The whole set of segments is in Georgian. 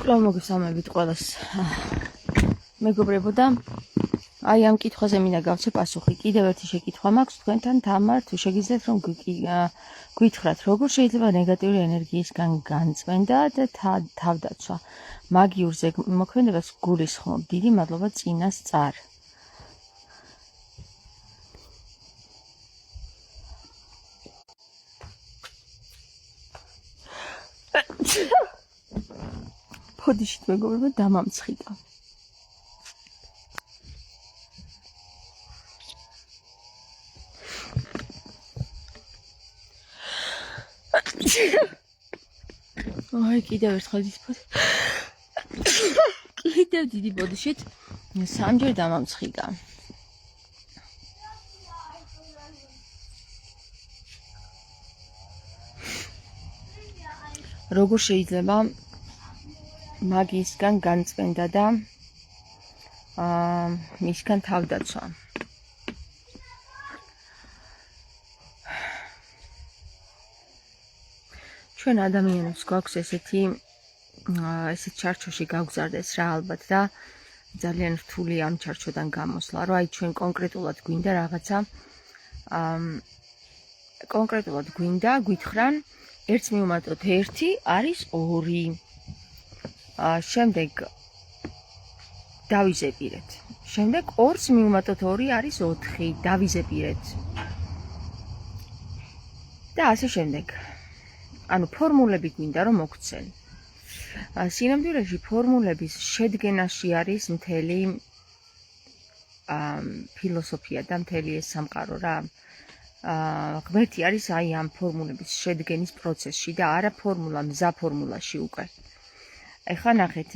კვლავ მოგესალმებით ყველას. მეგობრებო და აი ამ კითხვაზე მინდა გავცე პასუხი. კიდევ ერთი შეკითხვა მაქვს თქვენთან, თამარ, თუ შეგიძლიათ რომ გითხრათ, როგორ შეიძლება ნეგატიური ენერგიისგან განწმენდა და თავდაცვა მაგიურ ზემოქმედებას გულისხმობ. დიდი მადლობა წინასწარ. ფოდიშით მეგობრებო დამამცხიტა. აი კიდევ ერთხელ ის კიდევ დიდი ფოდიშით სამჯერ დამამცხიტა. როგორ შეიძლება მაგისგან განწმენდა და მისგან თავდაცვა. ჩვენ ადამიანებს გვაქვს ესეთი ჩარჩოში გავგზარდეს რა ალბათ და ძალიან რთული ამ ჩარჩოდან გამოსვლა, რომ აი ჩვენ კონკრეტულად გვინდა რაღაცა კონკრეტულად გვინდა გვითხრან 1 მივუმატოთ 1 არის 2. შემდეგ დავიზეპირეთ. შემდეგ 2-ს მივუმატოთ 2 არის 4, დავიზეპირეთ. და ასე შემდეგ. ანუ ფორმულები გვინდა რომ მოგცენ. სინამდვილეში ფორმულების შედგენაში არის მთელი ფილოსოფია და მთელი ეს სამყარო რა. ღმერთი არის აი ამ ფორმულების შედგენის პროცესში და არა ფორმულა მზა ფორმულაში უკვე. ეხლა ნახეთ,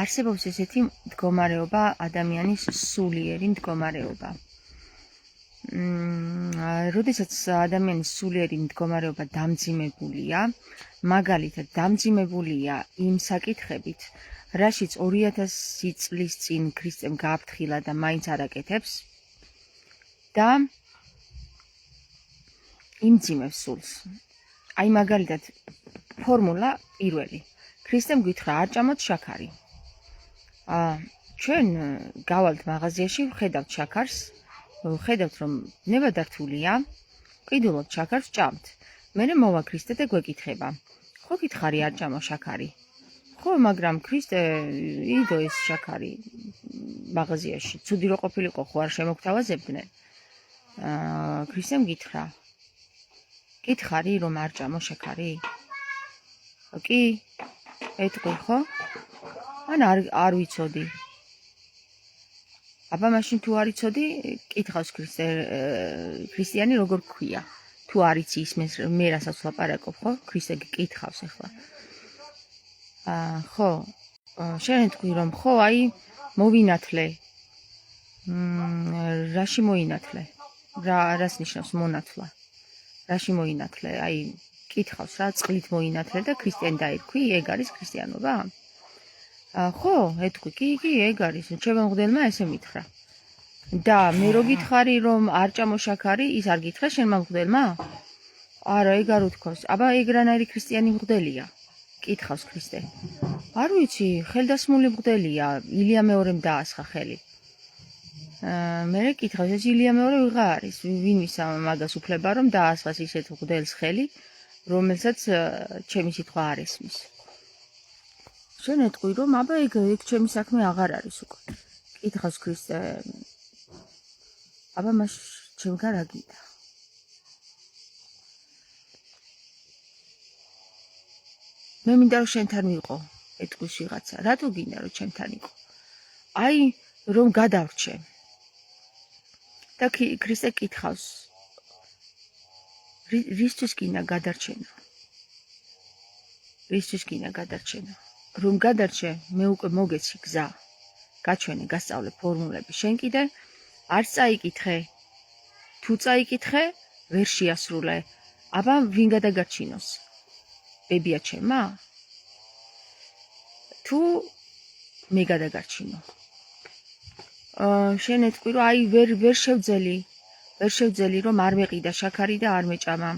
არსებობს ესეთი მდგომარეობა, ადამიანის სულიერი მდგომარეობა. როდესაც ადამიანის სულიერი მდგომარეობა დამძიმებულია, მაგალითად დამძიმებულია იმ საკითხებით, რაშიც 2000 წლის წინ ქრისტემ გააფრთხილა და მაინც არ აკეთებს და იმძიმებს სულს. აი მაგალითად ფორმულა პირველი. ქრისტემ გითხრა არ ჭამოთ შაქარი. ჩვენ გავალთ მაღაზიაში, ვხედავთ შაქარს, ვხედავთ რომ ნებადართულია, ყიდულობთ შაქარს ჭამთ. მერე მოვა ქრისტე და გვეკითხება. ხო გითხარი არ ჭამო შაქარი? ხო, მაგრამ ქრისტე იდო ეს შაქარი მაღაზიაში. ცუდი რო ყოფილიყო, ხო არ შემოგთავაზებდნენ? ქრისტემ გითხრა. გითხარი რომ არ ჭამო შაქარი? კი, ეთქვი ხო? ან არ ვიცოდი. აბა მაშინ თუ არ იცოდი, კითხავს ქრისტიანი როგორ გქვია? თუ არ იცი ის მე რასაც ვლაპარაკობ, ხო? ქრისტე გკითხავს ახლა. ხო, შენ ეთქვი რომ ხო, აი მოვინათლე. რაში მოინათლე? რას ნიშნავს მონათლა? რაში მოინათლე? აი კითხავს რა, წყლით მოინათლე და ქრისტიანი დაირქვი, ეგ არის ქრისტიანობა? ხო, ეთქვი, კი, ეგ არის, ჩემო მღვდელმა ესე მითხრა. და მე რო გითხარი რომ არ ჭამო შაქარი, ის არ გითხრა შენმა მღვდელმა? არა, ეგ არ უთქვას. აბა ეგ რანაირი ქრისტიანი მღვდელია? კითხავს ქრისტე. არ ვიცი, ხელდასმული მღვდელია, ილია მეორემ დაასხა ხელი. მერე კითხავს, ეს ილია მეორე ვიღა არის? ვინ მისცა მაგას უფლება რომ დაასხას ისეთ მღვდელს ხელი, რომელსაც ჩემი სიტყვა არ ესმის. შენ ეთყვი რომ აბა ეგ ჩემი საქმე აღარ არის უკვე. კითხავს ქრისტე. აბა მას ჩემგან რა გინდა? მე მინდა რომ შენთან ვიყო, ეთქვის ვიღაცა. რატო გინდა რომ ჩემთან იყო? აი რომ გადავრჩე. და ქრისტე კითხავს. რისთვის გინდა გადარჩენა? რისთვის გინდა გადარჩენა? რომ გადარჩე, მე უკვე მოგეცი გზა. გაჩვენე, გასწავლე ფორმულები. შენ კიდე არ წაიკითხე. თუ წაიკითხე, ვერ შეასრულე. აბა ვინ გადაგარჩინოს? ბებია ჩემმა? თუ მე გადაგარჩინო. შენ ეთქვი რომ აი ვერ შევძელი რომ არ მეყიდა შაქარი და არ მეჭამა.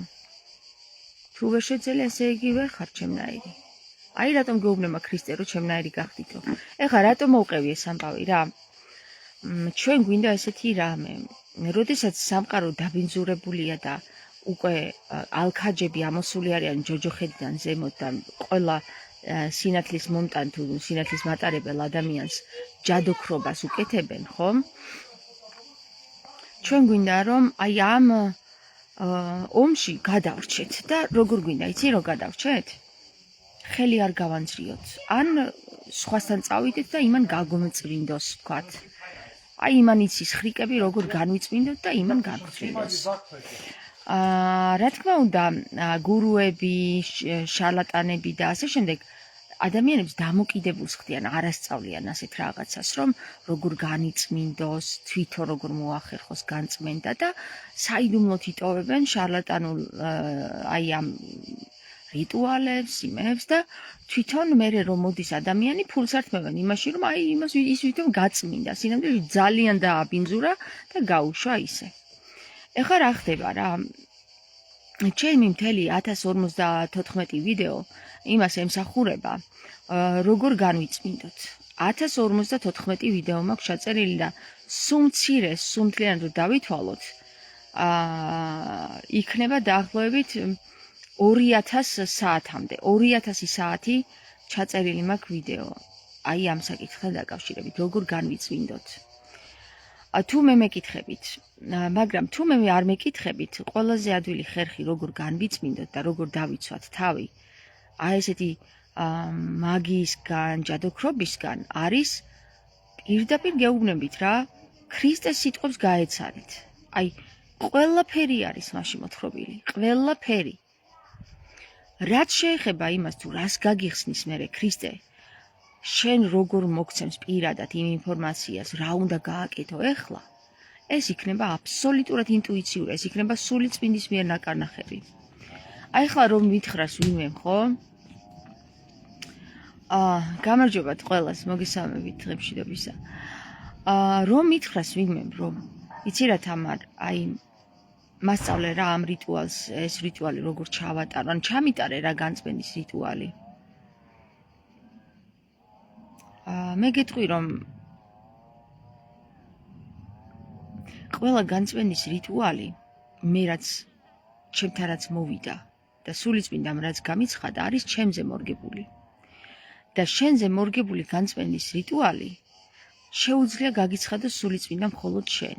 თუ ვერ შეძელი, ესე იგი ვერ ხარ ჩემნაირი. აი რატომ გეუბნება ქრისტე რომ ჩემნაირი გახდითო. ეხლა რატომ მოვყევი ეს ამბავი რა? ჩვენ გვინდა ესეთი რამე. როდესაც სამყარო დაბინძურებულია და უკვე ალქაჯები ამოსული არიან ჯოჯოხეთიდან ზემოთ და ყველა სინათლის მომტან თუ სინათლის მატარებელ ადამიანს ჯადოქრობას უკეთებენ, ხო? ჩვენ გვინდა რომ აი ამ ომში გადავრჩეთ და როგორ გვინდა, იცი რომ გადავრჩეთ? ხელი არ გავანძრიოთ. ან სხვასთან წავიდეთ და იმან გაგომწვინდოს, ვთქვათ. აი იმან იცის ხრიკები როგორ განვიწმინდოთ და იმან გაგვწმინდოს. რა თქმა უნდა, გურუები, შარლატანები და ასე შემდეგ ადამიანებს დამოკიდებულს ხდიან, არასწავლიან ასეთ რაღაცას, რომ როგორ განიწმინდოს, თვითონ როგორ მოახერხოს განწმენდა და საიდუმლოდ იტოვებენ შარლატანულ აი ამ რიტუალებს, იმებს და თვითონ მერე რომ მოდის ადამიანი ფულს ართმევენ იმაში, რომ აი იმას ის თვითონ გაწმინდა, სინამდვილეში ძალიან დააბინძურა და გაუშვა ისე. ეხლა რა ხდება რა? ჩემი მთელი 1054 ვიდეო იმას ემსახურება, როგორ განვიწმინდოთ. 1054 ვიდეო მაქვს ჩაწერილი და სუმთლიანად რომ დავითვალოთ, იქნება დაახლოებით 2000 საათამდე, 2000 საათი ჩაწერილი მაქვს ვიდეო. აი ამ საკითხთან დაკავშირებით, როგორ განვიწმინდოთ. თუ მე მეკითხებით, მაგრამ თუ მე არ მეკითხებით, ყველაზე ადვილი ხერხი როგორ განვიწმინდოთ და როგორ დავიცვათ თავი, აი ესეთი მაგიისგან, ჯადოქრობისგან არის პირდაპირ გეუბნებით რა, ქრისტეს სიტყვებს გაეცადეთ. აი ყველაფერი არის მაშინ მოთხრობილი, ყველაფერი. რაც შეეხება იმას თუ რას გაგიხსნის მერე ქრისტე, შენ როგორ მოგცემს პირადად იმ ინფორმაციას, რა უნდა გააკეთო ეხლა, ეს იქნება აბსოლუტურად ინტუიციური, ეს იქნება სული წმინდის მიერ ნაკარნახები. აი ახლა რომ მითხრას ვინმე, ხო? გამარჯობათ ყველას, მოგესალმებით ღებშიდობისა. რომ მითხრას ვინმე, რომ იცი რა თამარ, აი მასწავლე რა ამ რიტუალს, ეს რიტუალი როგორ ჩავატარო, ან ჩამიტარე რა განწმენდის რიტუალი. მე გეტყვი რომ ყველა განწმენდის რიტუალი მე რაც ჩემთან რაც მოვიდა და სულიწმინდამ რაც გამიცხადა არის ჩემზე მორგებული. და შენზე მორგებული განწმენდის რიტუალი შეუძლია გაგიცხადოს სულიწმინდამ მხოლოდ შენ.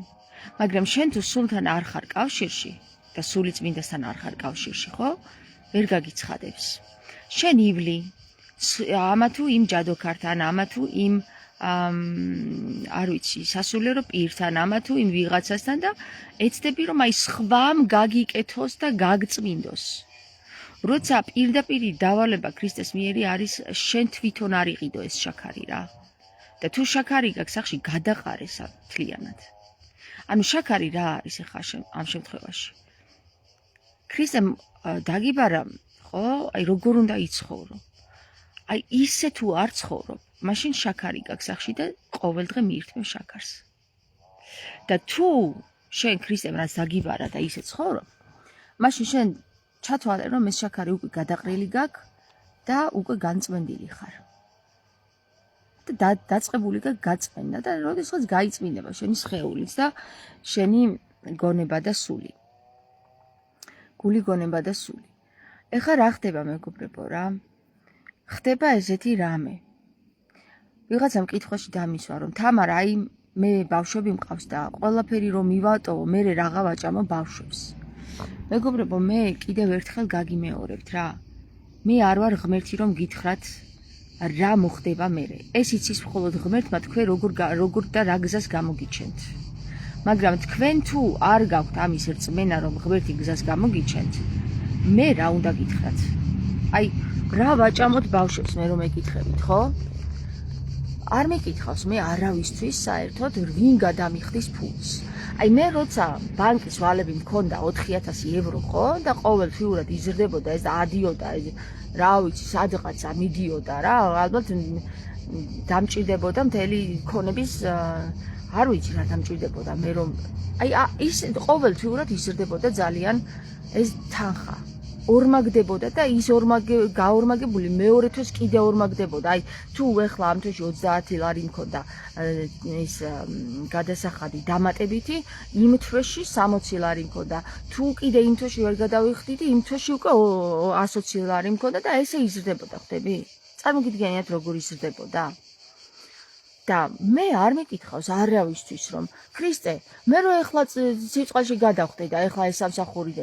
მაგრამ შენ თუ სულთან არ ხარ კავშირში და სულიწმინდასთან არ ხარ კავშირში, ხო? ვერ გაგიცხადებს. შენ ივლი ამა თუ იმ ჯადოქართან, ამა თუ იმ არ ვიცი, სასულიერო პირთან, ამა თუ იმ ვიღაცასთან და ეცდები რომ აი სხვამ გაგიკეთოს და გაგწმინდოს. როცა პირდაპირი დავალება ქრისტეს მიერი არის, შენ თვითონ არ იყიდო ეს შაქარი რა. და თუ შაქარი გაქვს სახში გადაყარე მთლიანად. ანუ შაქარი რა არის ახლა ამ შემთხვევაში? ქრისტემ დაგიბარა, ხო? აი როგორ უნდა იცხოვრო. აი ისე თუ არ ცხოვრობ, მაშინ შაქარი გაქვს სახში და ყოველდღე მიირთმევ შაქარს. და თუ შენ ქრისტემ რაც დაგიბარა და ისე ცხოვრობ, მაშინ შენ ჩათვალე რომ ეს შაქარი უკვე გადაყრილი გაქვს და უკვე განწმენდილი ხარ. და დაწყებული გაწმენდა და როდესაც გაიწმინდება შენი სხეულიც და შენი გონება და სული. გული გონება და სული. ეხლა რა ხდება მეგობრებო რა? ხდება ესეთი რამე. ვიღაცამ კითხვაში დამისვა რომ თამარ აი მე ბავშვები მყავს და ყველაფერი რომ მივატოვო, მე რაღა ვაჭამო ბავშვებს. მეგობრებო, მე კიდევ ერთხელ გაგიმეორებთ რა. მე არ ვარ ღმერთი რომ გითხრათ რა მოხდება მერე. ეს იცის მხოლოდ ღმერთმა თქვენ როგორ და რა გზას გამოგიჩენთ. მაგრამ თქვენ თუ არ გაქვთ ამის რწმენა რომ ღმერთი გზას გამოგიჩენთ, მე რა უნდა გითხრათ? აი რა ვაჭამოთ ბავშვებს მე რომ ეკითხებით, ხო? არ მეკითხავს მე არავისთვის საერთოდ ვინ გადამიხდის ფულს. აი მე როცა ბანკის ვალები მქონდა 4000 ევრო, ხო? და ყოველთვიურად იზრდებოდა ეს ადიოდა ეს რა ვიცი, სადღაცა მიდიოდა რა, ალბათ დამჭირდებოდა მთელი ქონების არ ვიცი რა დამჭირდებოდა მე რომ აი ის ყოველთვიურად იზრდებოდა ძალიან ეს თანხა. ორმაგდებოდა და ის გაორმაგებული მეორე თვეს კიდე ორმაგდებოდა. აი თუ ეხლა ამ თვეში 30 ლარი მქონდა ის გადასახადი დამატებითი, იმ თვეში 60 ლარი მქონდა. თუ კიდე იმ თვეში ვერ გადავიხდიდი, იმ თვეში უკვე 120 ლარი მქონდა და ესე იზრდებოდა, ხვდები? წარმოგიდგენიათ როგორ იზრდებოდა? და მე არ მეკითხავს არავისთვის რომ ქრისტე მე რო ეხლა სიწყალში გადავხდე და ეხლა ეს სამსახური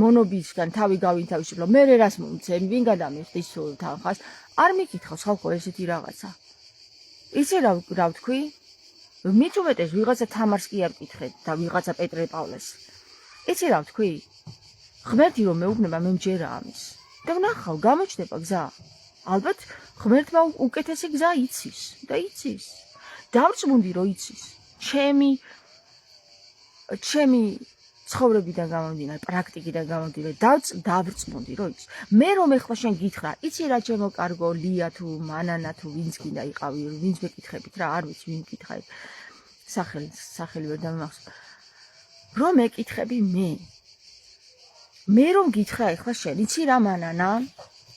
მონობისგან თავი გავინთავისუფლო მე რას მომცემ ვინ გადამიხდის თანხას არ მეკითხავს ხალხო ესეთი რაღაცა იცი რა ვთქვი მით უმეტეს ვიღაცა თამარს კი არ მკითხეთ და ვიღაცა პეტრე პავლეს იცი რა ვთქვი ღმერთი რომ მეუბნება მე მჯერა ამის და ვნახავ გამოჩნდება გზა ალბათ ღმერთმა უკეთესი გზა იცის და იცის. დავრწმუნდი რომ იცის. ჩემი ცხოვრებიდან გამომდინარე, პრაქტიკიდან გამომდინარე, დავრწმუნდი რომ იცის. მე რომ ეხლა შენ გითხრა, იცი რა ჩემო კარგო ლია თუ მანანა თუ ვინც გინდა იყავი, ვინც მეკითხებით რა, არ ვიცი ვინ მკითხავ. სახელი ვერ დამახსოვს. რომ მეკითხები მე რომ გითხრა ეხლა შენ, იცი რა მანანა?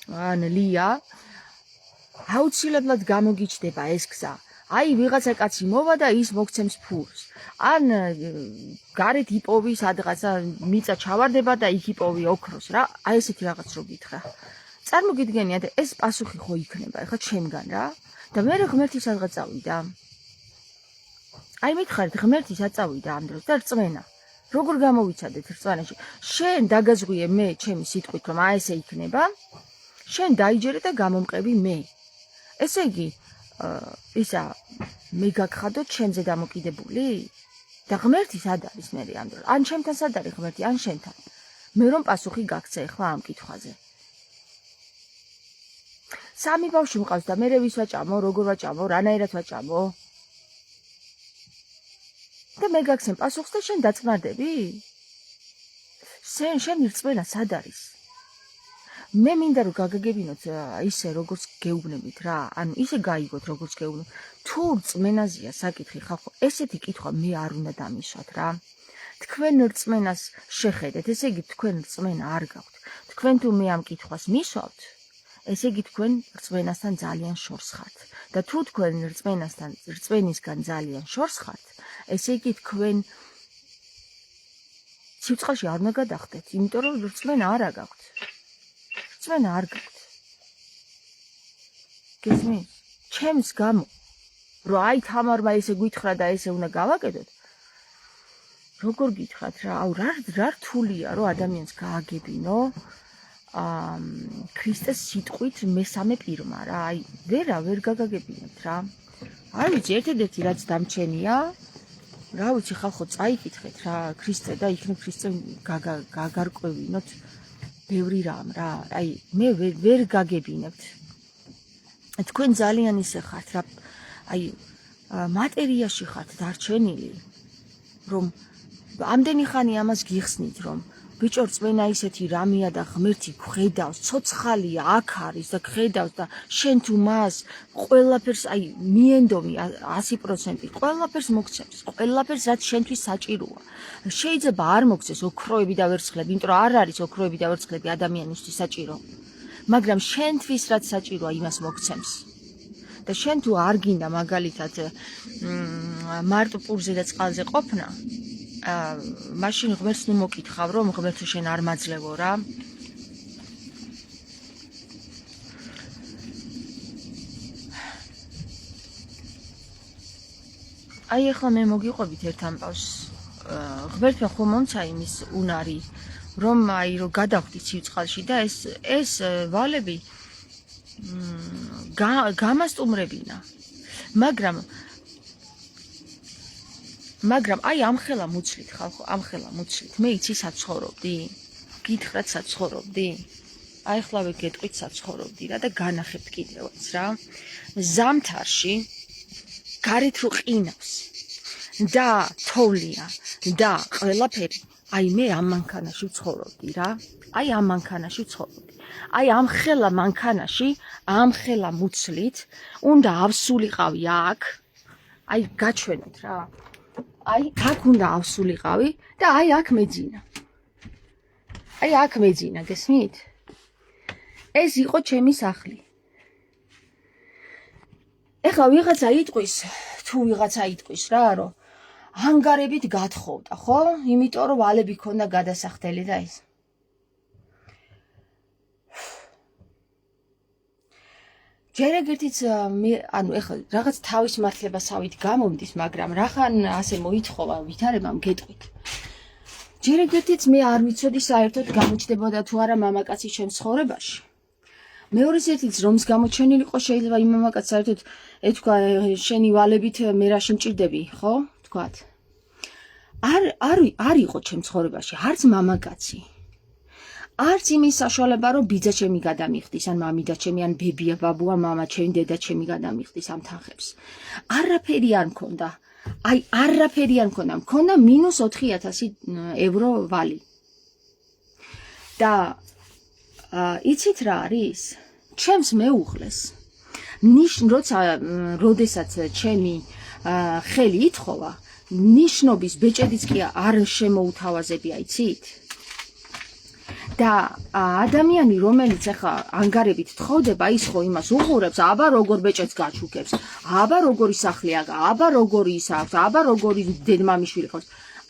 ან ლია აუცილებლად გამოგიჩნდება ეს გზა. აი ვიღაცა კაცი მოვა და ის მოგცემს ფულს. ან გარეთ იპოვი სადღაცა მიწა ჩავარდება და იქ იპოვი ოქროს რა. აი ესეთი რაღაც რო გითხრა. წარმოგიდგენიათ ეს პასუხი ხო იქნება ეხლა ჩემგან რა. და მე ღმერთი სადღაც წავიდა. აი მითხარით ღმერთი საწავიდა ამ დროს და რწმენა. როგორ გამოვიცადეთ რწმენაში? შენ დაგაზღვიე მე ჩემი სიტყვით რომ აი ესე იქნება. შენ დაიჯერე და გამომყევი მე. ესე იგი, ისა მე გაგხადო ჩემზე დამოკიდებული? და ღმერთი სად არის მე ამ დროს? ან ჩემთან სად არის ღმერთი, ან შენთან? მე რომ პასუხი გაგცე ახლა ამ კითხვაზე. სამი ბავშვი მყავს და მე ვის ვაჭამო, როგორ ვაჭამო, რანაირად ვაჭამო? და მე გაგცემ პასუხს და შენ დაწმარდები? შენ რწმენა სად არის? მე მინდა რომ გაგაგებინოთ ისე როგორც გეუბნებით რა, ანუ ისე გაიგოთ როგორც გეუბნებით. თუ რწმენაზეა საკითხი ხალხო, ესეთი კითხვა მე არ უნდა დამისვათ რა. თქვენ რწმენას შეხედეთ, ესე იგი თქვენ რწმენა არ გაქვთ. თქვენ თუ მე ამ კითხვას მისვავთ, ესე იგი თქვენ რწმენასთან ძალიან შორს ხართ. და თუ თქვენ რწმენისგან ძალიან შორს ხართ, ესე იგი თქვენ სიწყალში არ უნდა გადახდეთ, იმიტომ რომ რწმენა არ გაქვთ. რწმენა არ გაქვთ. გესმის? ჩემს გამო, რომ აი თამარმა ესე გითხრა და ესე უნდა გავაკეთოთ. როგორ გითხრათ რა, აუ რა რთულია რომ ადამიანს გააგებინო ქრისტეს სიტყვით მესამე პირმა რა, აი ვერ გაგაგებინებთ რა. არ ვიცი, ერთადერთი რაც დამჩენია, რა ვიცი ხალხო წაიკითხეთ რა, ქრისტე და იქნებ ქრისტე გაგარკვევინოთ ბევრი რამ რა, აი მე ვერ გაგებინებთ. თქვენ ძალიან ისე ხართ რა, აი მატერიაში ხართ დარჩენილი, რომ ამდენი ხანი ამას გიხსნით, რომ ბიჭო რწმენა ისეთი რამეა და ღმერთი გხედავს, ცოცხალია, აქ არის და გხედავს და შენ თუ მას ყველაფერს აი მიენდომი 100% ყველაფერს მოგცემს, ყველაფერს რაც შენთვის საჭიროა. შეიძლება არ მოგცეს ოქროები და ვერცხლები, იმიტომ რომ არ არის ოქროები და ვერცხლები ადამიანისთვის საჭირო. მაგრამ შენთვის რაც საჭიროა, იმას მოგცემს. და შენ თუ არ გინდა მაგალითად მარტო პურზე და წყალზე ყოფნა, მაშინ ღმერთს ნუ მოკითხავ, რომ ღმერთო შენ არ მაძლევო რა. აი ახლა მე მოგიყვებით ერთ ამბავს. ღმერთმა ხომ მომცა იმის უნარი, რომ აი რომ გადავხდით სიწყალში და ეს ვალები გამასტუმრებინა. მაგრამ აი ამხელა მუცლით ხალხო, ამხელა მუცლით. მე იცი საცხოვრობდი? გითხრათ საცხოვრობდი? აი ხლავე გეტყვით საცხოვრობდი რა და განახებთ კიდევაც რა. ზამთარში გარეთ რო ყინავს და თოვლია და ყველაფერი, აი მე ამ მანქანაში ვცხოვრობდი რა. აი ამ მანქანაში ვცხოვრობდი. აი ამხელა მანქანაში, ამხელა მუცლით უნდა ავსულიყავი აქ. აი გაჩვენოთ რა. აი აქ უნდა ავსულიყავი და აი აქ მეძინა. აი აქ მეძინა, გესმით? ეს იყო ჩემი სახლი. ეხლა ვიღაცა იტყვის, თუ ვიღაცა იტყვის რა, რომ ანგარებით გათხოვდა, ხო? იმიტომ რომ ვალები ქონდა გადასახდელი და ეს. ჯერ ეგერთიც ანუ ეხლა რაღაც თავის მართლებასავით გამომდის, მაგრამ რახან ასე მოითხოვა ვითარებამ გეტყვით. ჯერ ეგერთიც მე არ ვიცოდი საერთოდ გამოჩნდებოდა თუ არა მამაკაცი ჩემს ცხოვრებაში. მეორე ზეთიც რომს გამოჩენილიყო შეიძლება იმ მამაკაცს საერთოდ ეთქვა შენი ვალებით მე რა შემჭირდები, ხო? თქვათ. არ იყო ჩემს ცხოვრებაში არც მამაკაცი. არც იმის საშუალება რომ ბიძა ჩემი გადამიხდის, ან მამიდა ჩემი, ან ბებია, ბაბუა, მამა ჩემი, დედა ჩემი გადამიხდის ამ თანხებს. არაფერი არ მქონდა. აი არაფერი არ მქონდა. მქონდა -4,000 ევრო ვალი. და იცით რა არის? ჩემს მეუღლეს როდესაც ჩემი ხელი ითხოვა, ნიშნობის ბეჭედიც კი არ შემოუთავაზებია, იცით? და ადამიანი რომელიც ახლა ანგარებით თხოვდება, ის ხო იმას უყურებს, აბა როგორ ბეჭედს გაჩუქებს, აბა როგორი სახლი აქვს, აბა როგორი ის აქვს, აბა როგორი დედმამიშვილი ხავს.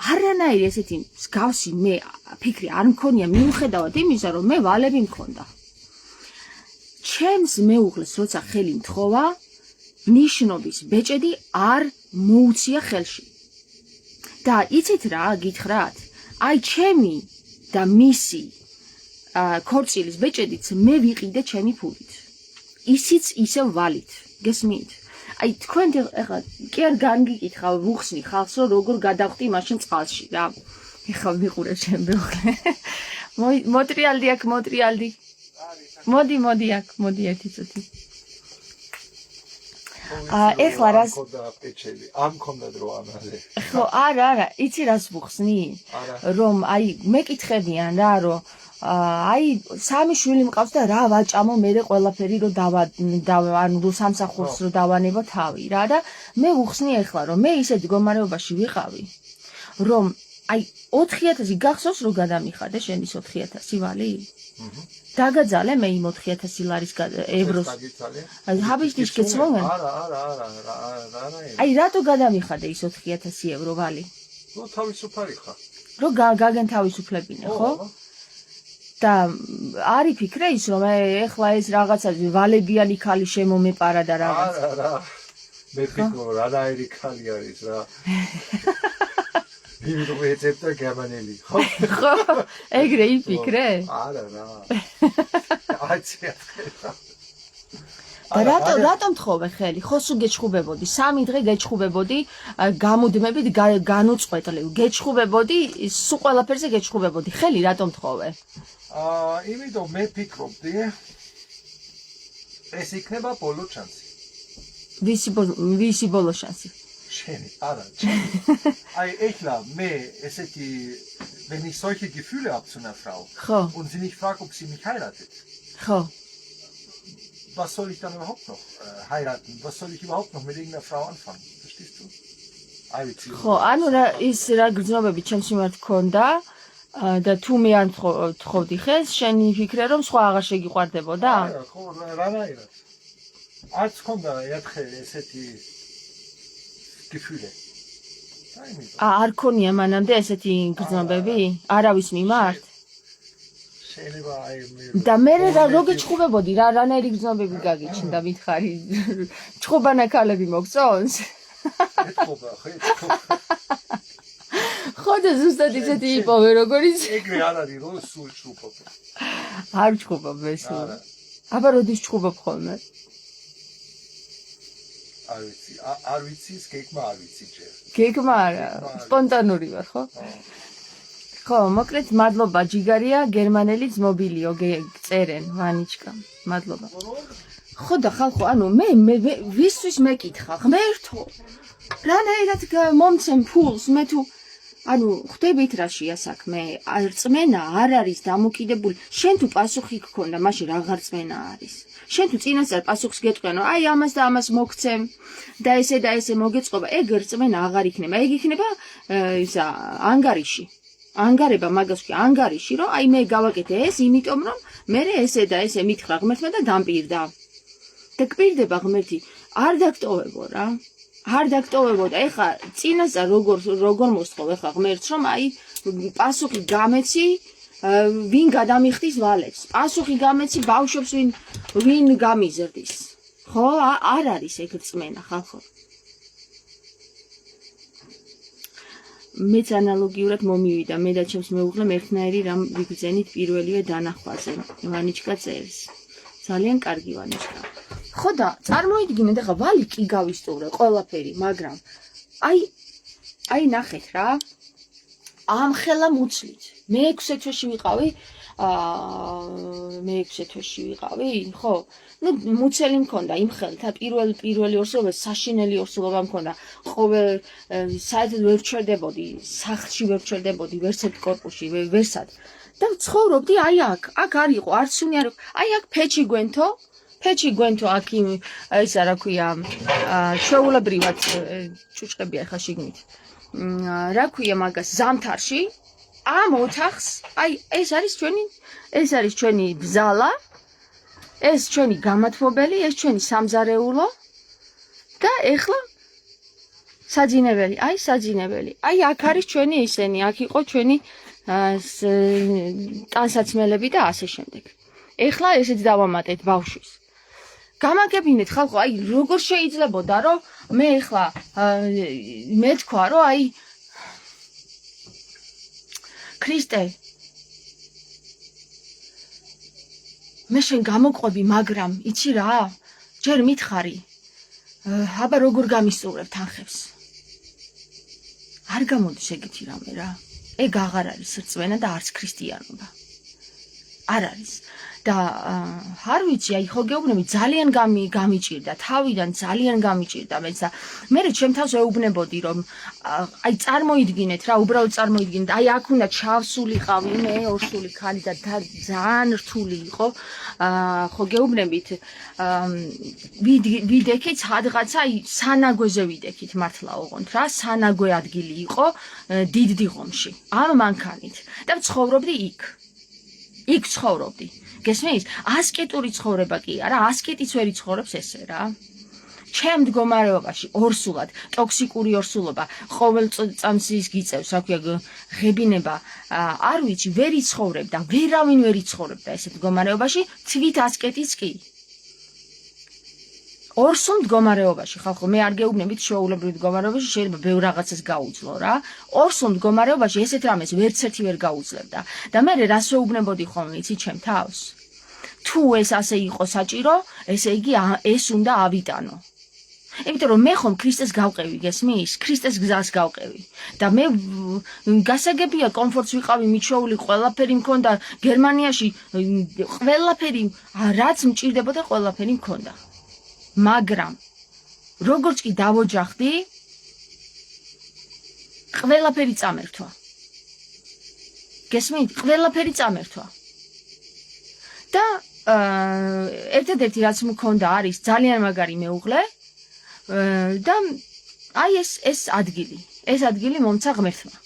არანაირი ესეთი მსგავსი მე ფიქრი არ მქონია მიუხედავად იმისა, რომ მე ვალები მქონდა. ჩემს მეუღლეს როცა ხელი მთხოვა, ნიშნობის ბეჭედი არ მოუცია ხელში. და იცით რა გითხრათ? აი ჩემი და მისი ქორწილის ბეჭედიც მე ვიყიდე ჩემი ფულით. ისიც ისევ ვალით. გესმით? აი თქვენ ეხლა კი არ განგიკითხავ ვუხსნი ხალხს რომ როგორ გადავხდი მაშინ წყალში რა. ეხლა ვიყურე ჩემ მეუღლე. მოტრიალდი აქ მოტრიალდი. მოდი აქ, მოდი ერთი წუთი. ეხლა რას ამ მქონდა დრო ამაზე. ხო, არა, იცი რას ვუხსნი? რომ აი მეკითხებიან რა, რომ აი სამი შვილი მყავს და რა ვაჭამო მე ყველაფერი რომ ანუ სამსახურს რომ დავანებო თავი რა და მე ვუხსნი ეხლა რომ მე ისეთ მდგომარეობაში ვიყავი რომ აი 4,000 გახსოვს რომ გადამიხადე შენის 4,000 ვალი? დაგაძალე მე იმ 4,000 ლარის ევროს. აი ჰაბიშტიშ გეცმოვენ? არა. აი რატო გადამიხადე ის 4,000 ევრო ვალი? ნუ თავისუფალი ხარ. რომ გაგენ თავისუფლებინე, ხო? და არი ფიქრე ის რომ ეხლა ეს რაღაცა ვალებიანი ქალი შემომეპარა და რაღაც. არა. მე ფიქრო რანაირი ქალი არის რა. იმიტომ ეცეპტა გამანელი. ხო? ეგრე იფიქრე? არა. აიცი. და რატომ თხოვე ხელი? ხო სულ გეჩხუბებოდი, 3 დღე გეჩხუბებოდი, გამუდმებით განუწყვეტლივ. გეჩხუბებოდი, სულ ყველაფერზე გეჩხუბებოდი. ხელი რატომ თხოვე? იმიტომ მე ფიქრობდი ეს იქნება ბოლო შანსი. ვისი ბოლო შანსი? Schön, aber Ei, Echler, wenn ich solche Gefühle habe zu einer Frau und sie nicht fragt, ob sie mich heiratet, was soll ich dann überhaupt noch heiraten? Was soll ich überhaupt noch mit irgendeiner Frau anfangen? Verstehst du? ხო, ანუ ის რა გრძნობები ჩემს მიმართ ქონდა და თუ მე არ თხოვდი ხელს, შენი ფიქრე რომ სხვა აღარ შეგიყვარდებოდა? ხო, რანაირად. არც ქონდა ერთხელ ესეთი Gefühle. არ ქონია მანამდე ესეთი გრძნობები? არავის მიმართ? და მე რო გეჩხუბებოდი რა რანაირი გრძნობები გაგიჩნდა მითხარი? ჩხუბანა ქალები მოგწონს? ხო და ზუსტად ისეთი იპოვე როგორიც? ეგრე არ არის რომ სულ ჩხუბობ. არ ჩხუბობ მე სულ. აბა როდის ჩხუბობ ხოლმე? არ ვიცი, გეგმა არ ვიცი ჯერ. გეგმა არა, სპონტანური ვარ, ხო? ხო, მოკლედ მადლობა ჯიგარია, გერმანელი ძმობილიო წერენ ვანიჩკა. მადლობა. ხო და ხალხო, ანუ მე ვისთვის მეკითხა, ღმერთო. რანაირად მომცემ ფულს, მე თუ ანუ ხვდებით რაშია საქმე, რწმენა არ არის დამოკიდებული. შენ თუ პასუხი გქონდა, მაშინ აღარ რწმენა არის. შენ თუ წინასწარ პასუხს გეტყვიანო, აი ამას და ამას მოგცემ და ესე მოგეწყობა, ეგ რწმენა აღარ იქნება. ეგ იქნება ისა ანგარიში. ანგარება მაგას ვქი ანგარიში რომ აი მე გავაკეთე ეს იმიტომ რომ მე ესე და ესე მითხრა ღმერთმა და დამპირდა და გპირდება ღმერთი არ დაგტოვებო რა არ დაგტოვებო და ეხა წინასწარ როგორ მოსთხოვ ეხა ღმერთს რომ აი პასუხი გამეცი ვინ გადამიხდის ვალებს პასუხი გამეცი ბავშვებს ვინ გამიზრდის ხო არ არის ეგ რწმენა ხალხო მეც ანალოგიურად მომივიდა მე და ჩემს მეუღლემ ერთნაირი რამ ვიგრძენით პირველივე დანახვაზე ვანიჩკა წერს ძალიან კარგი ვანიჩკა ხო და წარმოიდგინეთ ახლა ვალი კი გავისწორე ყველაფერი მაგრამ აი ნახეთ რა ამ ხელა მუცლით მე 6 თვეში ვიყავი ხო ну მუცელი მქონდა იმ ხელთა პირველი ორსულობა საშინელი ორსულობა მქონდა ყოველ საერთოდ ვერ ვჩერდებოდი სახლში ვერ ვჩერდებოდი ვერც ერთ კორპუსში ვერსად და ცხოვრობდი აი აქ არ იყო არც უნი არ იყო აი აქ ფეჩი გვენთო აქ ისა რა ქვია ჩვეულებრივად ჭუჭყებია ხა შიგნით რა ქვია მაგას ზამთარში ამ ოთახს აი ეს არის ჩვენი ბზალა ეს ჩვენი გამათბობელი ეს ჩვენი სამზარეულო და ეხლა საძინებელი აი აქ არის ჩვენი ისენი აქ იყო ჩვენი ტანსაცმელები და ასე შემდეგ ეხლა ესეც დავამატეთ ბავშვის გამაგებინეთ ხალხო აი როგორ შეიძლებოდა რომ მე ეხლა მე თქვა რომ აი ქრისტე მე შენ გამოგყვები მაგრამ იცი რა ჯერ მითხარი აბა როგორ გამისწორებ თანხებს არ გამოდის ეგეთი რამე რა ეგ აღარ არის რწმენა და არც ქრისტიანობა არ არის და არ ვიცი აი ხო გეუბნები ძალიან გამიჭირდა თავიდან ძალიან გამიჭირდა მეც და მე ჩემ თავს ეუბნებოდი რომ აი წარმოიდგინეთ რა უბრალოდ წარმოიდგინეთ აი აქ უნდა ჩავსულიყავი მე ორსული ქალი და ძალიან რთული იყო ხო გეუბნებით ვიდექით სადღაცა აი სანაგვეზე ვიდექით მართლა ოღონდ რა სანაგვე ადგილი იყო დიდ დიღომში ამ მანქანით და ცხოვრობდი იქ ცხოვრობდი გესმის? ასკეტური ცხოვრება კი არა, ასკეტიც ვერ იცხოვრებს ესე რა. ჩემ მდგომარეობაში ორსულად, ტოქსიკური ორსულობა, ყოველ წამს ის გიწევს, რა ქვია, ღებინება, არ ვიცი, ვერ იცხოვრებ და ვერავინ ვერ იცხოვრებ და ესეთ მდგომარეობაში, თვით ასკეტიც კი. ორსულ მდგომარეობაში, ხალხო, მე არ გეუბნებით შეუულებრივ მდგომარეობაში შეიძლება ბევრ რაღაცას გაუძლო რა. ორსულ მდგომარეობაში ესეთ რამეს ვერც ერთი ვერ გაუძლებდა. და მე რას ვეუბნებოდი ხოლმე, იცი ჩემ თავს? თუ ეს ასე იყო საჭირო, ესე იგი ეს უნდა ავიტანო. იმიტომ რომ მე ხომ ქრისტეს გავყევი, გესმის? ქრისტეს გზას გავყევი. და მე გასაგებია კომფორტს ვიყავი, მიჩვეული ყველაფერი მქონდა გერმანიაში, ყველაფერი რაც მჭირდებოდა, ყველაფერი მქონდა. მაგრამ როგორც კი დავოჯახდი, ყველაფერი წამერთვა. გესმით? ყველაფერი წამერთვა. და ერთადერთი რაც მქონდა არის ძალიან მაგარი მეუღლე და აი ეს ადგილი მომცა ღმერთმა.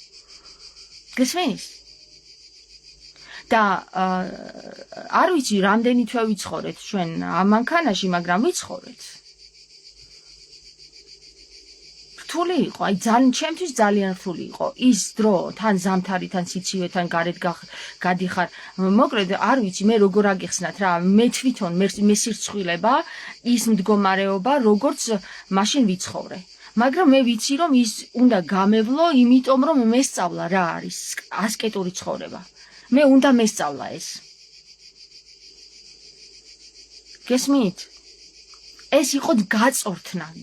გესმის? და არ ვიცი რამდენი თვე ვიცხოვრეთ ჩვენ ამ მანქანაში, მაგრამ ვიცხოვრეთ. რთული იყო, აი ჩემთვის ძალიან რთული იყო. ის დრო, თან ზამთარი, თან სიცივე, თან გარეთ გადიხარ. მოკლედ, არ ვიცი, მე როგორ აგიხსნათ რა, მე თვითონ მე სირცხვილება, ის მდგომარეობა, როგორც მაშინ ვიცხოვრე. მაგრამ მე ვიცი, რომ ის უნდა გამევლო, იმიტომ რომ მესწავლა რა არის ასკეტური ცხოვრება. მე უნდა მესწავლა ეს. გესმით? ეს იყო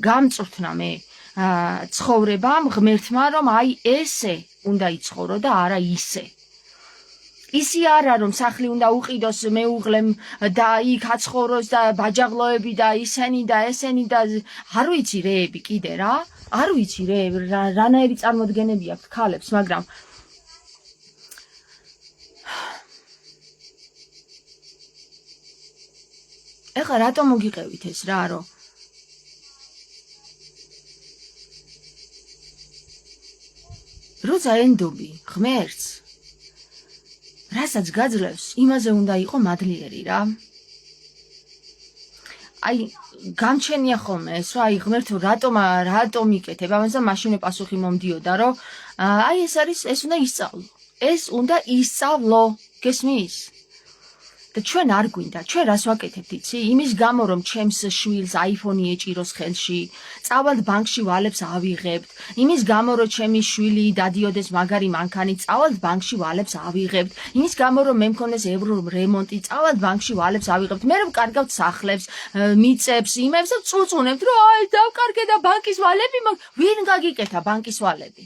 გამწორთნა მე ცხოვრებამ ღმერთმა, რომ აი ესე უნდა იცხოვრო და არა ისე. ისი არა რომ სახლი უნდა უყიდოს მეუღლემ და იქ აცხოვროს და ბაჯაღლოები და ისენი და ესენი და არ ვიცი რეები კიდე რა. არ ვიცი რე რანაირი წარმოდგენები აქვს ქალებს, მაგრამ ეხლა რატომ მოგიყევით ეს რა, რომ როცა ენდობი ღმერთს, რასაც გაძლევს, იმაზე უნდა იყო მადლიერი რა. აი გამჩენია ხოლმე ეს რა, აი ღმერთო რატომ იკეთებ ამას და მაშინე პასუხი მომდიოდა რომ აი ეს უნდა ისწავლო, გესმის? და ჩვენ არ გვინდა, ჩვენ რას ვაკეთებთ იცი? იმის გამო რომ ჩემს შვილს iPhone-ი ეჭიროს ხელში, წავალთ ბანკში ვალებს ავიღებთ, იმის გამო რომ ჩემი შვილი დადიოდეს მაგარი მანქანით, წავალთ ბანკში ვალებს ავიღებთ, იმის გამო რომ მე მქონდეს ევრო რემონტი, წავალთ ბანკში ვალებს ავიღებთ, მე რომ კარგავთ სახლებს, მიწებს, იმებს და წუწუნებთ რომ აი დავკარგე და ბანკის ვალები, ვინ გაგიკეთა ბანკის ვალები?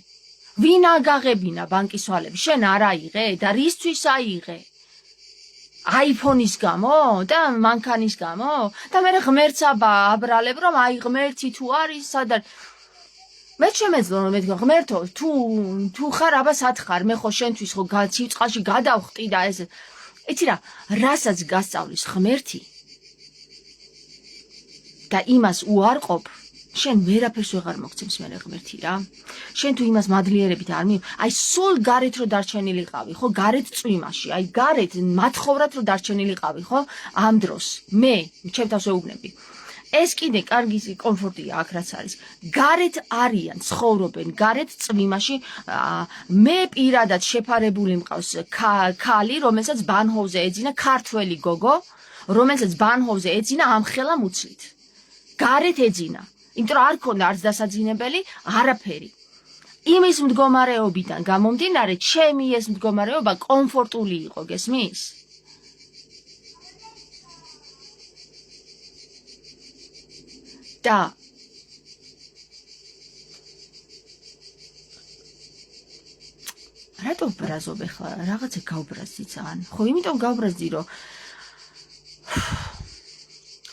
ვინ აგაღებინა ბანკის ვალები? შენ არ აიღე და რისთვის აიღე? iPhone-ის გამო და მანქანის გამო და მე ღმერთს აბრალებ რომ აი ღმერთი თუ არის სადარ მე შემეძლო რომ მეთქვა ღმერთო თუ ხარ აბა სად ხარ მე ხო შენთვის ხო სიწყალში გადავხტი და ეს იცი რა რასაც გასწავლის ღმერთი და იმას უარყოფ შენ ვერაფერს ვეღარ მოგცემს მე ღმერთი რა შენ თუ იმას მადლიერებით არ აი სულ გარეთ რო დარჩენილიყავი ხო გარეთ წვიმაში აი გარეთ მათხოვრად რო დარჩენილიყავი ხო ამ დროს მე ჩემ თავს ვეუბნები ეს კიდე კარგი კომფორტია აქ რაც არის გარეთ არიან ცხოვრობენ გარეთ წვიმაში მე პირადად შეფარებული მყავს ქალი რომელსაც ბანჰოვზე ეძინა ქართველი გოგო რომელსაც ბანჰოვზე ეძინა ამხელა მუცლით გარეთ ეძინა იმიტომ რომ არ ქონდა არც დასაძინებელი, არაფერი. იმის მდგომარეობიდან გამომდინარე, ჩემი ეს მდგომარეობა კომფორტული იყო, გესმის? და რატო ბრაზობ ახლა? რაღაცა გავბრაზდი ძალიან. ხო, იმიტომ გავბრაზდი, რომ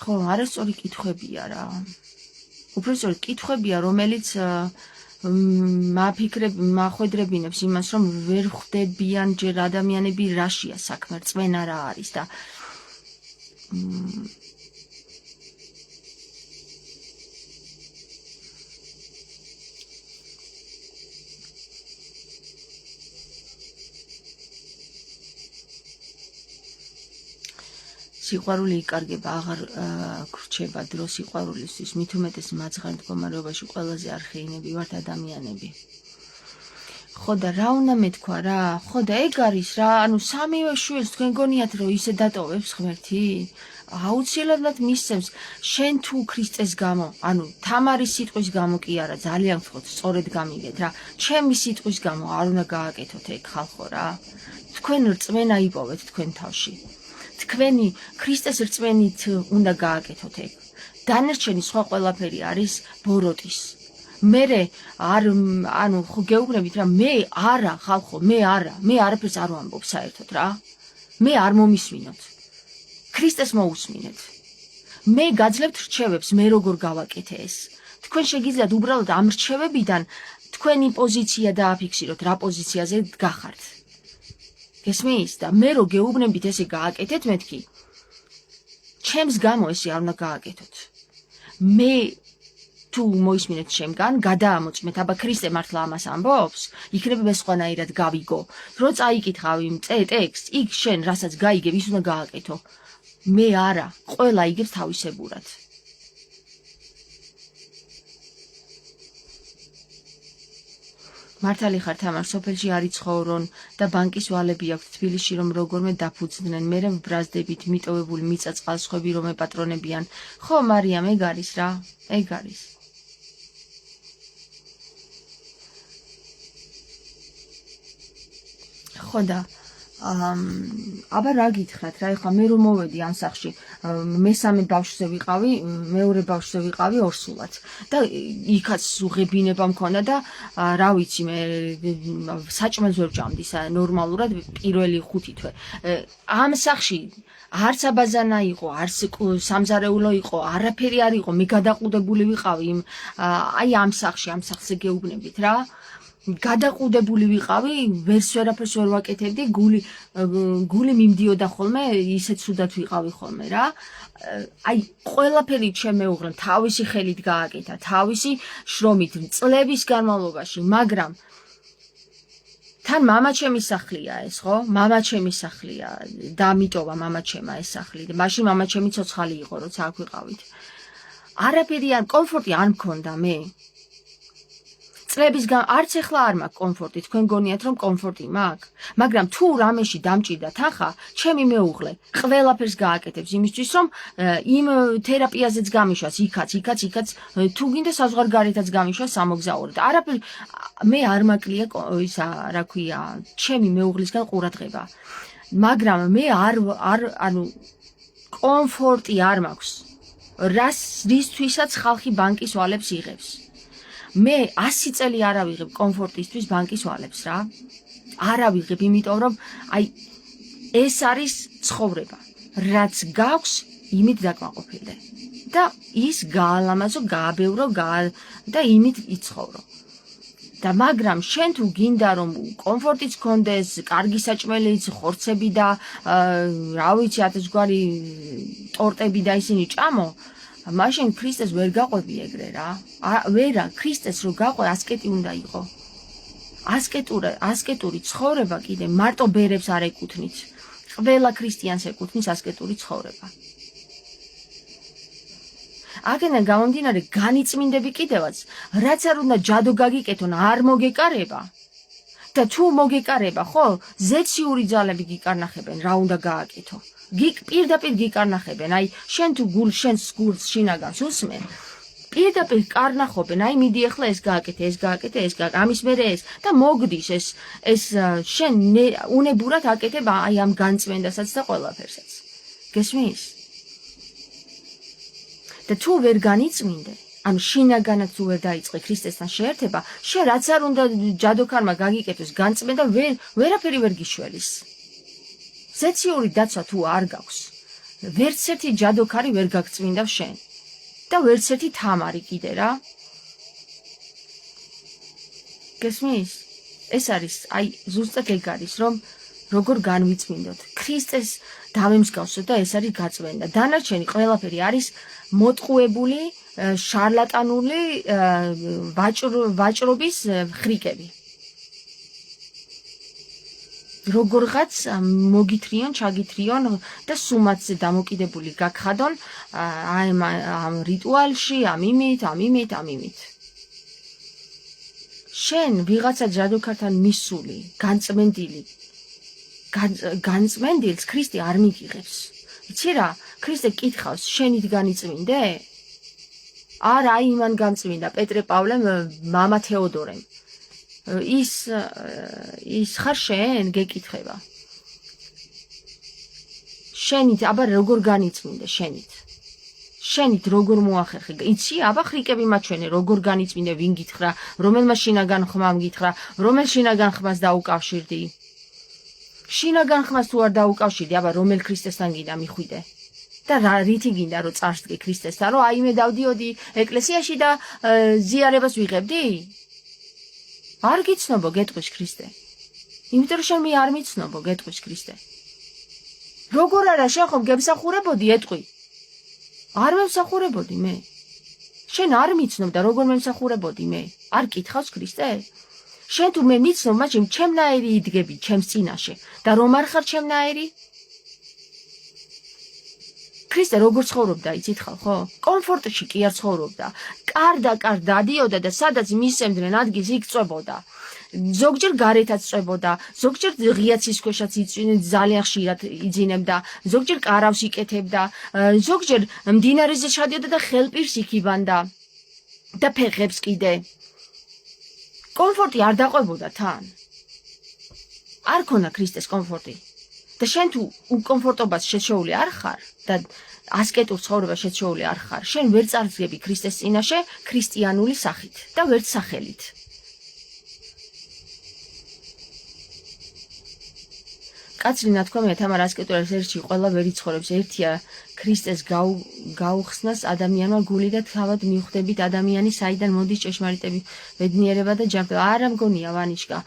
ხო, არასწორი კითხვებია რა. უბრალოდ კითხვებია, რომელიც მახვედრებინებს იმას, რომ ვერ ხვდებიან ჯერ ადამიანები რაშია საქმე, რწმენა რა არის და სიყვარული იკარგება, აღარ გრჩება დრო სიყვარულისთვის, მით უმეტეს მაძღარ მდგომარეობაში ყველაზე არხეინები ვართ ადამიანები. ხო და რა უნდა მეთქვა რა? ხო და ეგ არის რა, ანუ სამივე შვილს თქვენ გონიათ რომ ისე დატოვებს ღმერთი? აუცილებლად მისცემს შენ თუ ქრისტეს გამო, ანუ თამარის სიტყვის გამო კი არა, ძალიან ვთქვათ, სწორედ გამიგეთ რა. ჩემი სიტყვის გამო არ უნდა გააკეთოთ ეგ ხალხო რა. თქვენ რწმენა იპოვეთ თქვენ თავში. თქვენი ქრისტეს რწმენით უნდა გააკეთოთ ეგ. დანარჩენი სხვა ყველაფერი არის ბოროტის. მე ანუ ხო გეუბნებით რა, მე არა ხალხო, მე არაფერს არ ვამბობ საერთოდ რა. მე არ მომისმინოთ. ქრისტეს მოусმინეთ. მე გაძლევთ რჩევებს, მე როგორ გავაკეთე ეს. თქვენ შეგიძლიათ უბრალოდ ამ რჩევებიდან თქვენი პოზიცია დააფიქსიროთ, რა პოზიციაზე გახართ. გესმის და მე რო გეუბნებით ესე გააკეთეთ მეთქი ჩემს გამო ესე არ უნდა გააკეთოთ მე თუ მოისმინეთ შემგან გადაამოწმეთ აბა ქრისტე მართლა ამას ამბობს იქნება სხვანაირად გავიგო რო წაიკითხავ იმ ტექსტს იქ შენ რასაც გაიგებ ის უნდა გააკეთო მე არა ყველა იგებს თავისებურად მართალი ხარ თამარ სოფელში არის ცხოვრონ და ბანკის ვალები აქვს თბილისში რომ როგორმე დაფუძნდნენ მე ბრაზდებით მიტოვებული მიწა წყალსხვები რომ ეპატრონებიან ხო მარიამ ეგ არის რა ეგ არის ხო და აბა რა გითხრათ რა ეხლა მე რომ მოვედი ამ სახში მესამე ბავშვზე ვიყავი მეორე ბავშვზე ვიყავი ორსულად და იქაც უღებინება მქონდა და რა ვიცი მე საჭმელს ვერ ვჭამდი ნორმალურად პირველი 5 თვე ამ სახში არც აბაზანა იყო არც სამზარეულო იყო არაფერი არ იყო მე გადაყუდებული ვიყავი აი ამ სახზე გეუბნებით რა გადაყუდებული ვიყავი, ვერაფერს ვერ ვაკეთებდი, გული მიმდიოდა ხოლმე, ისეთ სუდად ვიყავი ხოლმე რა. აი, ყველაფერი შემეუღრა, თავისი ხელით გააკეთა, თავისი შრომით, წლების განმავლობაში, მაგრამ თან მამაჩემის სახლია ეს, ხო? მამაჩემის სახლია. დამიტოვა მამაჩემა ეს სახლი. და მაშინ მამაჩემი ცოცხალი იყო, როცა აქ ვიყავით. არაფერი არ კომფორტი არ მქონდა მე. წლების არც ეხლა არ მაქვს კომფორტი, თქვენ გონიათ რომ კომფორტი მაქვს, მაგრამ თუ რამეში დამჭირდა თანხა, ჩემი მეუღლე ყველაფერს გააკეთებს იმისთვის, რომ იმ თერაპიაზეც გამიშვას, იქაც, თუ გინდა საზღვარგარეთაც გამიშვას სამოგზაუროდ. არაფერ მე არ მაკლია ისა, რა ქვია, ჩემი მეუღლისგან ყურადღება. მაგრამ მე ანუ კომფორტი არ მაქვს. რისთვისაც ხალხი ბანკის ვალებს იღებს. მე 100 წელი არ ავიღებ კომფორტისთვის ბანკის ვალებს რა. არ ავიღებ, იმიტომ რომ აი ეს არის ცხოვრება. რაც გაქვს, იმით დაკმაყოფილდე. და ის გაალამაზო, გააბევრო და იმით იცხოვრო. და მაგრამ შენ თუ გინდა რომ კომფორტიც გქონდეს, კარგი საჭმელიც, ხორცები და რა ვიცი, 1000 გვარი ტორტები და ისინი ჭამო, მაშინ ქრისტეს ვერ გაყვები ეგრე რა. ვერა, ქრისტეს რო გაყვე, ასკეტი უნდა იყო. ასკეტური ცხოვრება კიდე მარტო ბერებს არ ეკუთვნით. ყველა ქრისტიანს ეკუთვნის ასკეტური ცხოვრება. აქედან გამომდინარე განიწმინდები კიდევაც, რაც არ უნდა ჯადო გაგიკეთონ, არ მოგეკარება. და თუ მოგეკარება, ხო, ზეციური ძალები გიკარნახებენ, რა უნდა გააკეთო. პირდაპირ გიკარნახებენ, აი შენ თუ შენს გულს შინაგანს უსმენ, პირდაპირ კარნახობენ, აი მიდი ახლა ეს გააკეთე, ამის მერე ეს და მოგდის ეს შენ უნებურად აკეთებ აი ამ განწმენდასაც და ყველაფერსაც. გესმის? და თუ ვერ განიწმინდე, ანუ შინაგანად თუ ვერ დაიწყე ქრისტესთან შეერთება, შენ რაც არ უნდა ჯადოქარმა გაგიკეთოს განწმენდა, ვერაფერი ვერ გიშველის. ზეციური დაცვა თუ არ გაქვს, ვერც ერთი ჯადოქარი ვერ გაგწმინდავ შენ. და ვერც ერთი თამარი კიდე რა. გესმის? ეს არის, აი, ზუსტად ეგ არის, რომ როგორ განვიწმინდოთ. ქრისტეს დავემსგავსოთ და ეს არის გაწმენდა. დანარჩენი ყველაფერი არის მოტყუებული, შარლატანული ვაჭრობის ხრიკები. როგორღაც მოგითრიონ, ჩაგითრიონ და სუმათზე დამოკიდებული გაგხადონ ამ რიტუალში, ამ იმით. შენ ვიღაცა ჯადოქართან მისული, განწმენდილს ქრისტე არ მიგიღებს. იცი რა, ქრისტე კითხავს, შენით განიწმინდე? არა, აი იმან განწმინდა, პეტრე პავლემ, მამა თეოდორემ. ის ხარ შენ გეკითხება. შენით, აბა როგორ განიწმინდე შენით? შენით როგორ მოახერხე? იცი, აბა ხრიკები მაჩვენე, როგორ განიწმინდე, ვინ გითხრა, რომელმა შინაგან ხმამ გითხრა, რომელ შინაგან ხმას დაუკავშირდი? შინაგან ხმას თუ არ დაუკავშირდი, აბა რომელ ქრისტესთან გინდა მიხვიდე? და რითი გინდა რომ წარსდგე ქრისტესთან, რომ აი მე დავდიოდი ეკლესიაში და ზიარებას ვიღებდი? არ გიცნობო გეტყვის ქრისტე. იმიტომ რომ შენ მე არ მიცნობო გეტყვის ქრისტე. როგორ არა შენ ხომ გემსახურებოდი ეტყვი? არ მემსახურებოდი მე. შენ არ მიცნობ და როგორ მემსახურებოდი მე? არ კითხავს ქრისტე? შენ თუ მე მიცნობ, მაგრამ ჩემნაირი იდგები ჩემს წინაშე და რომ არ ხარ ჩემნაირი? ქრისტე როგორ ცხოვრობდა, იცით ხო? კომფორტში კი არ ცხოვრობდა. კარდა დადიოდა და სადაც მისცემდნენ ადგილს იქ წვებოდა. ზოგჯერ გარეთაც წვებოდა, ზოგჯერ ღია ცის ქვეშაც ძალიან ხშირად იძინებდა, ზოგჯერ კარავს იკეთებდა, ზოგჯერ მდინარეზე ჩადიოდა და ხელპირს იქიბანდა და ფეხებს კიდე. კომფორტი არ დაყვებოდა თან. არ ქონა ქრისტეს კომფორტი. და შენ თუ უკომფორტობას შეჩეული არ ხარ და ასკეტურ ცხოვრებას შეჩეული არ ხარ, შენ ვერ წარსდგები ქრისტეს წინაშე ქრისტიანული სახით და ვერც სახელით. კაცრი ნათქვამია თამარ ასკეტურებს ერთში ყველა ვერ იცხოვრებს, ერთია ქრისტეს გაუხსნას ადამიანმა გული და თავად მიხვდებით ადამიანი საიდან მოდის ჭეშმარიტები ბედნიერება და ჯანმრთელობა. არა მგონია ვანიშკა.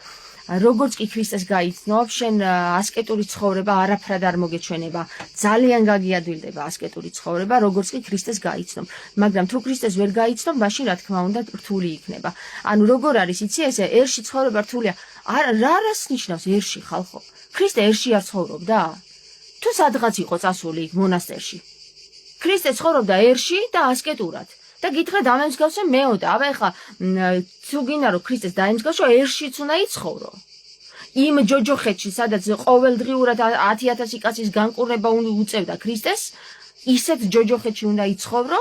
როგორც კი ქრისტეს გაიცნობ, შენ ასკეტური ცხოვრება არაფრად არ მოგეჩვენება. ძალიან გაგიადვილდება ასკეტური ცხოვრება, როგორც კი ქრისტეს გაიცნობ. მაგრამ თუ ქრისტეს ვერ გაიცნობ, მაშინ რა თქმა უნდა რთული იქნება. ანუ როგორ არის, იცი ესე, ერში ცხოვრება რთულია. რას ნიშნავს ერში ხალხო? ქრისტე ერში არ ცხოვრობდა? თუ სადღაც იყო წასული იქ მონასტერში. ქრისტე ცხოვრობდა ერში და ასკეტურად. და გითხრა დამემსგავსე მეო და აბა ეხლა თუ გინდა რომ ქრისტეს დაემსგავსო ერშიც უნდა იცხოვრო. იმ ჯოჯოხეთში, სადაც ყოველდღიურად 10,000 კაცის განკურნება უწევდა ქრისტეს, ისეთ ჯოჯოხეთში უნდა იცხოვრო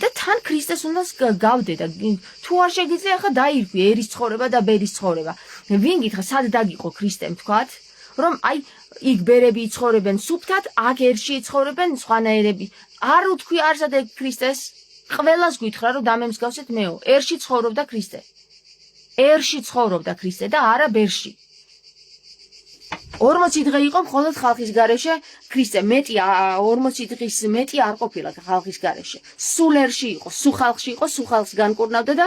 და თან ქრისტეს უნდა გავდე და თუ არ შეგიძლია ახლა დაირქვი ერის ცხოვრება და ბერის ცხოვრება. ვინ გითხრა სად დაგიყო ქრისტემ თქვათ, რომ აი იქ ბერები იცხოვრებენ სუფთად, აქ ერში იცხოვრებენ სხვანაირები. არ უთქვი არსად ეგ ქრისტეს ყველას გითხრა რომ დამემსგავსეთ მეო, ერში ცხოვრობდა ქრისტე. ერში ცხოვრობდა ქრისტე და არა ბერში. 40 დღე იყო მხოლოდ ხალხის გარეშე ქრისტე, მეტი 40 დღის მეტი არ ყოფილა ხალხის გარეშე. სულ ერში იყო, სულ ხალხში იყო, სულ ხალხს განკურნავდა და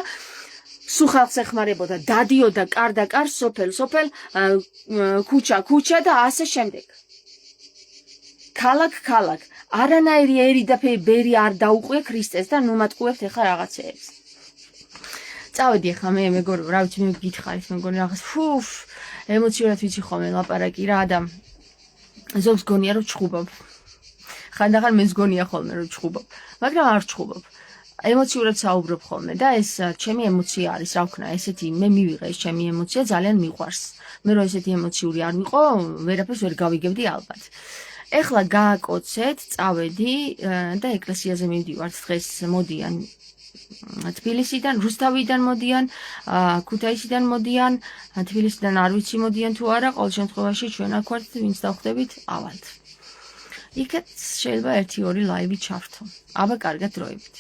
სულ ხალხს ეხმარებოდა, დადიოდა კარ და კარ, სოფელ, ქუჩა და ასე შემდეგ. ქალაქ, არანაირი ერი და ბერი არ დაუყვია ქრისტეს და ნუ მატყუებთ ახლა რაღაცეებს. წავედი ახლა მე მეგობრებო, რა ვიცი, მე გითხარით მეგონი რაღაც ემოციურად ვიცი ხოლმე ლაპარაკი რა და ზოგს გონია რომ ჩხუბობ. ხანდახან მე ზგონია ხოლმე რომ ჩხუბობ, მაგრამ არ ჩხუბობ. ემოციურად საუბრობ ხოლმე და ეს ჩემი ემოცია არის, რა ვქნა, ესეთი მე მივიღე ეს ჩემი ემოცია, ძალიან მიყვარს. მე რომ ესეთი ემოციური არ ვიყო, ვერაფერს ვერ გავიგებდი ალბათ. ეხლა გააკოცეთ, წავედი და ეკლესიაზე მივდივართ დღეს მოდიან თბილისიდან, რუსთავიდან მოდიან, ქუთაისიდან მოდიან, თბილისიდან არ ვიცი მოდიან თუ არა, ყოველ შემთხვევაში ჩვენ აქ ვართ, ვინც დავხვდებით, ავალთ. იქაც შეიძლება 1-2 ლაივი ჩავრთო. აბა კარგად დროებით.